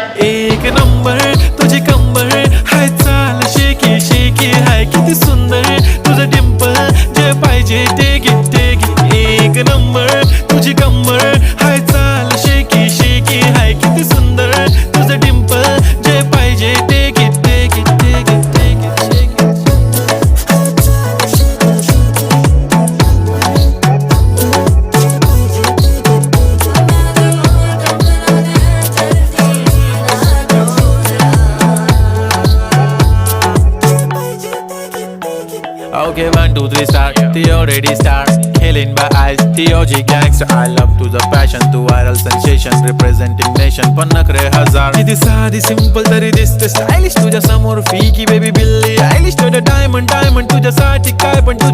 एक नंबर तुझी कंबर हाय, चाल शेकी शेकी हाय, किती सुंदर तुझं डिंपल, जे पाहिजे ते घे. एक नंबर तुझी कंबर हाय, चाल शेकी शेकी हाय, किती सुंदर तुझं डिंपल, जे पाहिजे ते घे. Okay, 1, 2, 3 start. The already start. Killing by eyes. The OG gangster. I love to the passion, to viral sensation, representing nation. पन्नकरे हजार. किती साधी simple तरी दिसते stylish तुझ्या समोर. फीकी baby बिल्ली. Stylish to the diamond तुझ्यासाठी काय पण तुझ्या